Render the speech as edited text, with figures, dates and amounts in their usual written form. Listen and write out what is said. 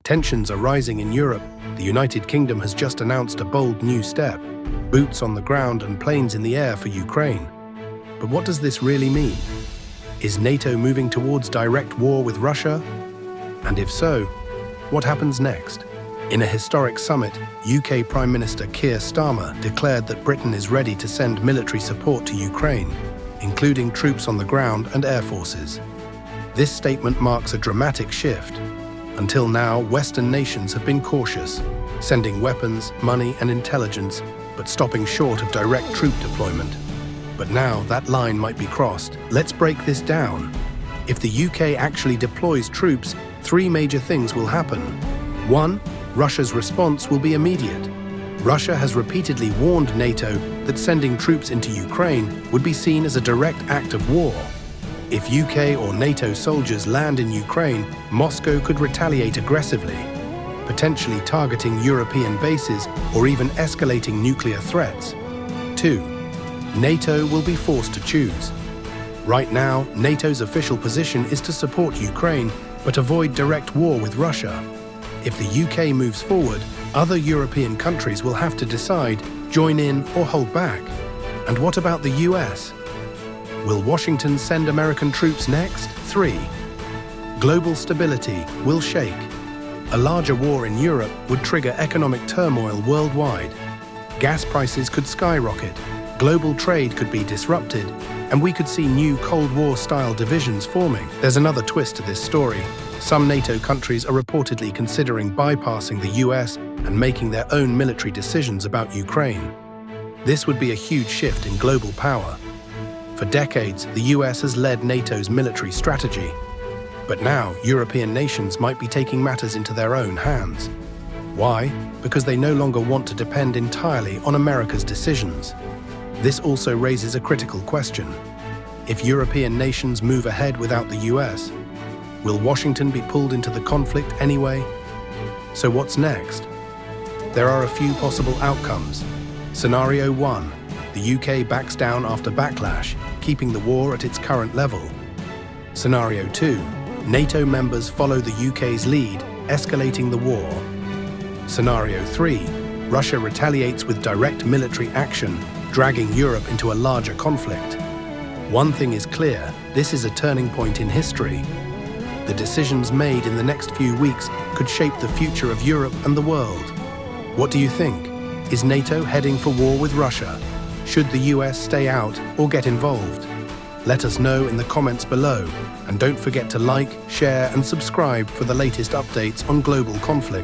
Tensions are rising in Europe. The United Kingdom has just announced a bold new step: boots on the ground and planes in the air for Ukraine. But what does this really mean? Is NATO moving towards direct war with Russia? And if so, what happens next? In a historic summit, UK Prime Minister Keir Starmer declared that Britain is ready to send military support to Ukraine, including troops on the ground and air forces. This statement marks a dramatic shift. Until now, Western nations have been cautious, sending weapons, money and intelligence, but stopping short of direct troop deployment. But now that line might be crossed. Let's break this down. If the UK actually deploys troops, three major things will happen. 1. Russia's response will be immediate. Russia has repeatedly warned NATO that sending troops into Ukraine would be seen as a direct act of war. If UK or NATO soldiers land in Ukraine, Moscow could retaliate aggressively, potentially targeting European bases or even escalating nuclear threats. 2. NATO will be forced to choose. Right now, NATO's official position is to support Ukraine, but avoid direct war with Russia. If the UK moves forward, other European countries will have to decide, join in or hold back. And what about the US? Will Washington send American troops next? 3. Global stability will shake. A larger war in Europe would trigger economic turmoil worldwide. Gas prices could skyrocket, global trade could be disrupted, and we could see new Cold War-style divisions forming. There's another twist to this story. Some NATO countries are reportedly considering bypassing the US and making their own military decisions about Ukraine. This would be a huge shift in global power. For decades, the US has led NATO's military strategy. But now, European nations might be taking matters into their own hands. Why? Because they no longer want to depend entirely on America's decisions. This also raises a critical question. If European nations move ahead without the US, will Washington be pulled into the conflict anyway? So what's next? There are a few possible outcomes. Scenario 1. The UK backs down after backlash, keeping the war at its current level. Scenario 2. NATO members follow the UK's lead, escalating the war. Scenario 3. Russia retaliates with direct military action, dragging Europe into a larger conflict. One thing is clear, this is a turning point in history. The decisions made in the next few weeks could shape the future of Europe and the world. What do you think? Is NATO heading for war with Russia? Should the US stay out or get involved? Let us know in the comments below, and don't forget to like, share and subscribe for the latest updates on global conflict.